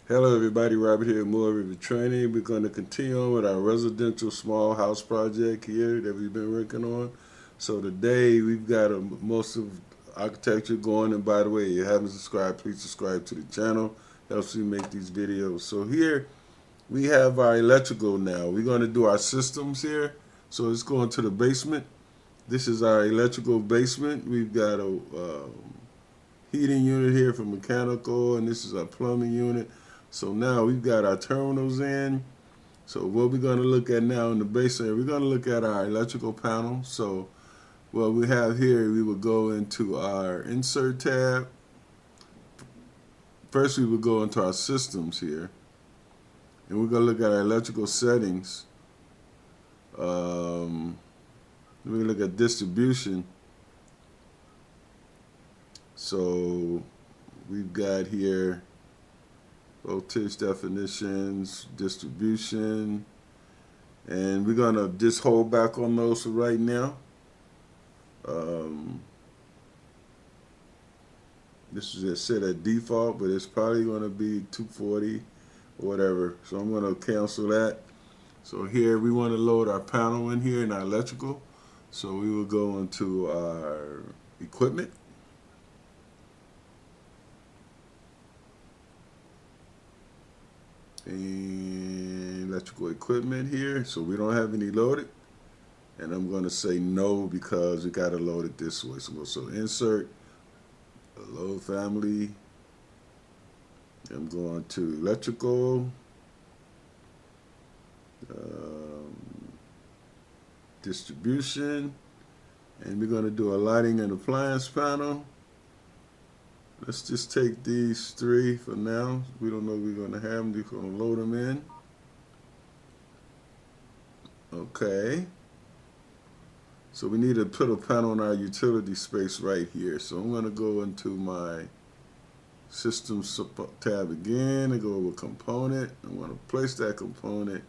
Hello everybody, Robert here, more Revit Training. We're going to continue on with our residential small house project here that we've been working on. So today we've got most of architecture going, and by the way, if you haven't subscribed, please subscribe to the channel. Helps me make these videos. So here we have our electrical now. We're going to do our systems here. So let's go into the basement. This is our electrical basement. We've got a heating unit here for mechanical, and this is our plumbing unit. So now we've got our terminals in. So what we're going to look at now in the basement, we're going to look at our electrical panel. So what we have here, we will go into our insert tab. First we will go into our systems here, and we're going to look at our electrical settings. We look at distribution. So we've got here voltage definitions, distribution, and we're gonna just hold back on those for right now. This is just set at default, but it's probably gonna be 240 or whatever. So I'm gonna cancel that. So here we want to load our panel in here in our electrical. So we will go into our equipment. And electrical equipment here, so we don't have any loaded, and I'm going to say no because we got to load it this way. So insert load family. I'm going to electrical, distribution, and we're going to do a lighting and appliance panel. Let's just take these three for now. We don't know if we're going to have them. We're going to load them in. Okay. So we need to put a panel on our utility space right here. So I'm going to go into my Systems tab again and go over Component. I'm going to place that component.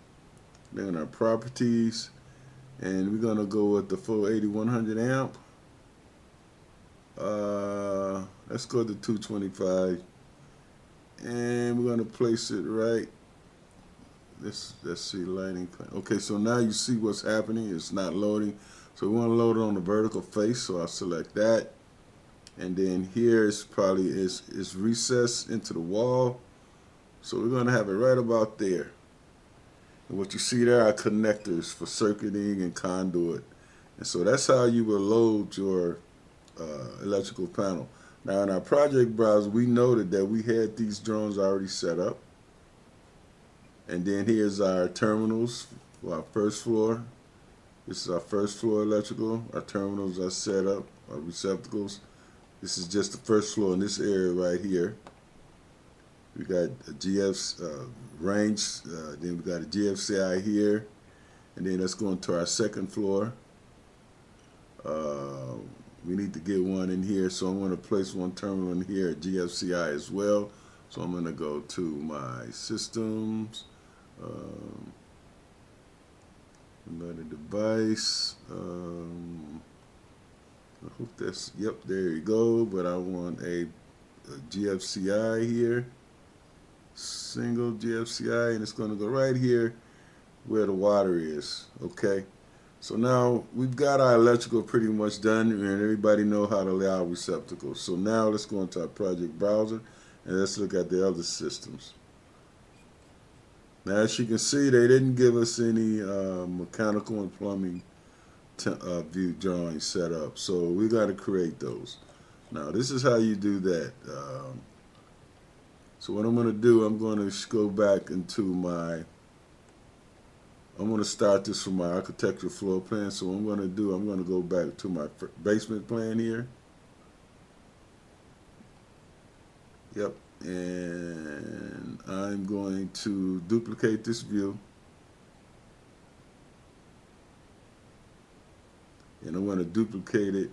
Then our Properties. And we're going to go with the full 8100 amp. Let's go to 225, and we're going to place it right. Let's see, lighting. Okay, so now you see what's happening. It's not loading. So we want to load it on the vertical face. So I'll select that, and then here it's probably is recessed into the wall. So we're going to have it right about there. And what you see there are connectors for circuiting and conduit, and so that's how you will load your electrical panel. Now in our project browser, we noted that we had these drones already set up. And then here's our terminals for our first floor. This is our first floor electrical. Our terminals are set up, our receptacles. This is just the first floor in this area right here. We got a GF range, then we got a GFCI here. And then let's go into our second floor. We need to get one in here, so I'm going to place one terminal in here at GFCI as well. So I'm going to go to my systems, another device. I hope that's, yep, there you go. But I want a GFCI here, single GFCI, and it's going to go right here where the water is. Okay. So now we've got our electrical pretty much done, and everybody know how to lay out receptacles. So now let's go into our project browser and let's look at the other systems. Now as you can see, they didn't give us any mechanical and plumbing view drawings set up. So we got to create those. Now this is how you do that. So what I'm going to do, I'm going to go back into my I'm going to start this from my architectural floor plan. So what I'm going to do, I'm going to go back to my basement plan here. Yep. And I'm going to duplicate this view. And I'm going to duplicate it.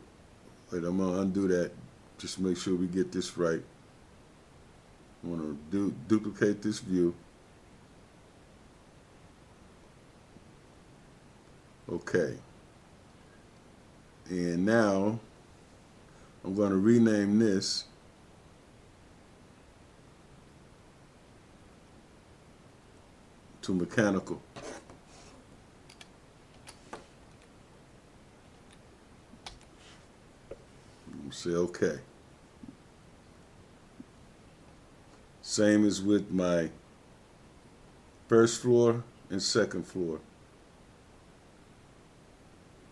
Wait, I'm going to undo that. Just make sure we get this right. I'm going to duplicate this view. Okay, and now I'm going to rename this to mechanical. Say okay. Same as with my first floor and second floor.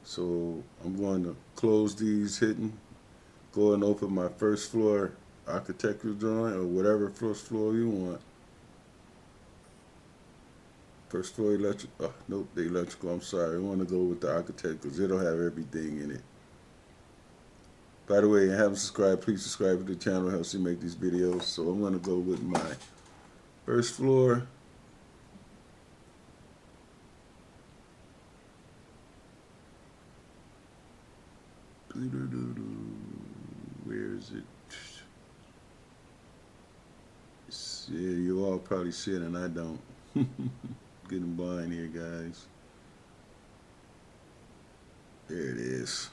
So I'm going to close these hidden, go and open my first floor architectural drawing, or whatever first floor you want. First floor electric, oh, nope, the electrical, I'm sorry. I want to go with the architect because it'll have everything in it. By the way, if you haven't subscribed, please subscribe to the channel. It helps me make these videos. So I'm going to go with my first floor. Where is it? Yeah, you all probably see it and I don't. Getting blind here, guys. There it is.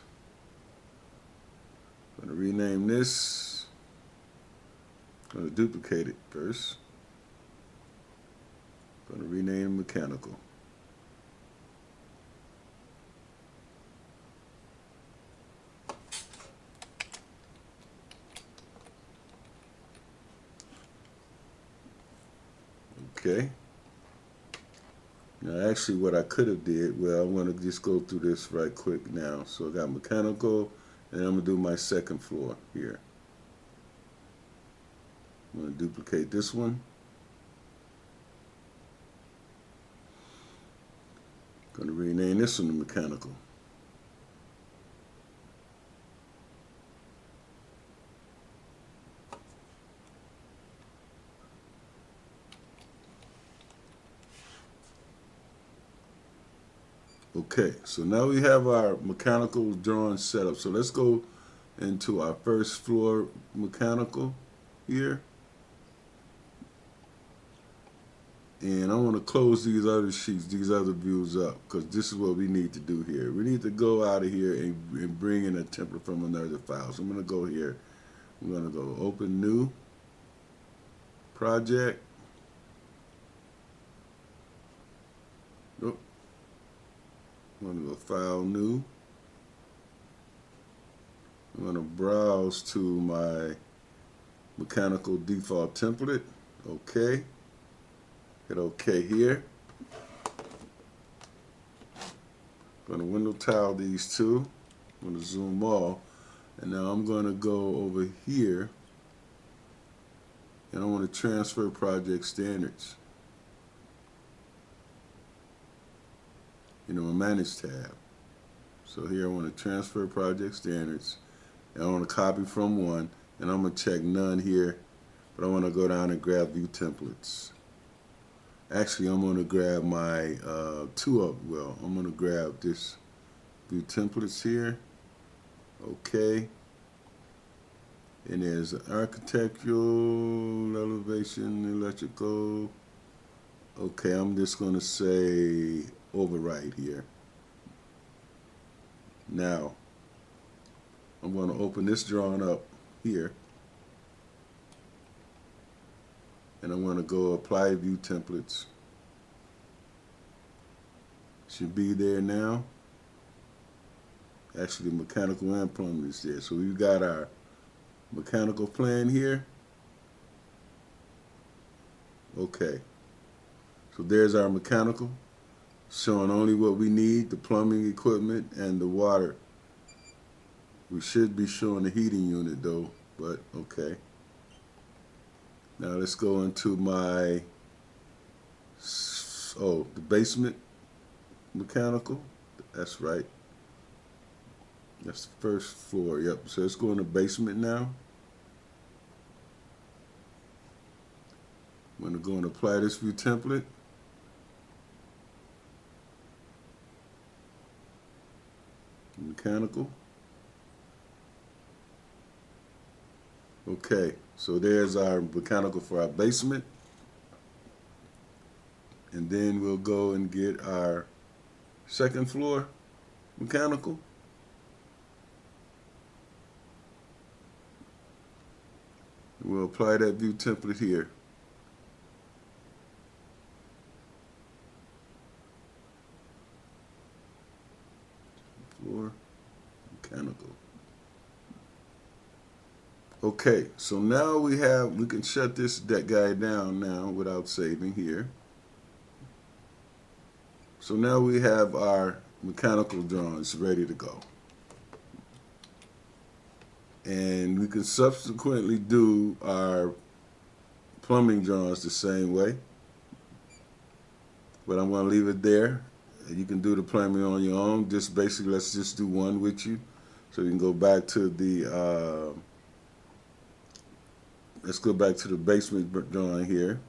I'm going to rename this. I'm going to duplicate it first. I'm going to rename mechanical. Okay. Now actually what I could have did, well, I'm going to just go through this right quick now. So I got mechanical, and I'm going to do my second floor here. I'm going to duplicate this one. I'm going to rename this one to mechanical. Okay, so now we have our mechanical drawing set up. So let's go into our first floor mechanical here. And I want to close these other sheets, these other views up, because this is what we need to do here. We need to go out of here and bring in a template from another file. So I'm going to go here. I'm going to go open new project. Oh, I'm going to go file new. I'm going to browse to my mechanical default template. Okay. Hit OK here. I'm going to window tile these two. I'm going to zoom all. And now I'm going to go over here and I want to transfer project standards. You know, my manage tab. So here I want to transfer project standards. And I want to copy from one. And I'm going to check none here. But I want to go down and grab view templates. Actually, I'm going to grab my I'm going to grab this view templates here. Okay. And there's architectural, elevation, electrical. Okay, I'm just going to say override here. Now, I'm going to open this drawing up here. And I'm going to go apply view templates. Should be there now. Actually, mechanical and plumbing is there. So we've got our mechanical plan here. Okay. So there's our mechanical, showing only what we need, the plumbing equipment and the water. We should be showing the heating unit though, but okay. Now let's go into my, the basement mechanical. That's right. That's the first floor, yep. So let's go in the basement now. I'm going to go and apply this view template. Mechanical. Okay, so there's our mechanical for our basement. And then we'll go and get our second floor mechanical. We'll apply that view template here. mechanical. Okay, so now we can shut that guy down now without saving here. So now we have our mechanical drawings ready to go. And we can subsequently do our plumbing drawings the same way. But I'm going to leave it there. You can do the plumbing on your own. Just basically, let's just do one with you. So you can go back to the, let's go back to the basement drawing here.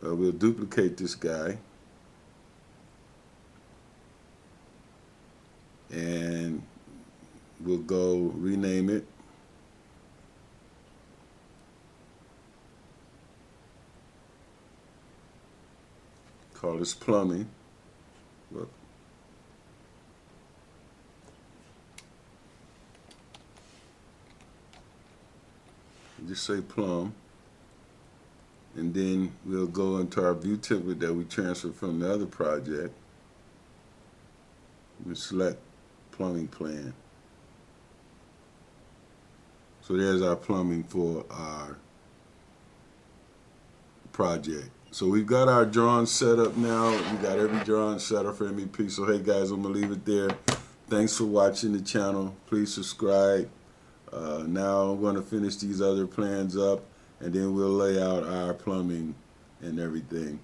We'll duplicate this guy. And we'll go rename it. Call this plumbing. Look. Just say plumb. And then we'll go into our view template that we transferred from the other project. We select plumbing plan. So there's our plumbing for our project. So we've got our drawing set up now. We got every drawing set up for MEP. So hey guys, I'm gonna leave it there. Thanks for watching the channel. Please subscribe. Now I'm gonna finish these other plans up, and then we'll lay out our plumbing and everything.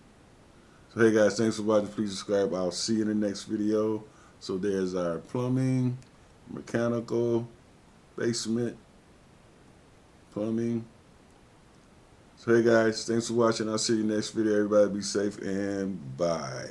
So hey guys, thanks for watching. Please subscribe. I'll see you in the next video. So there's our plumbing, mechanical, basement, plumbing. So hey guys, thanks for watching. I'll see you next video. Everybody be safe and bye.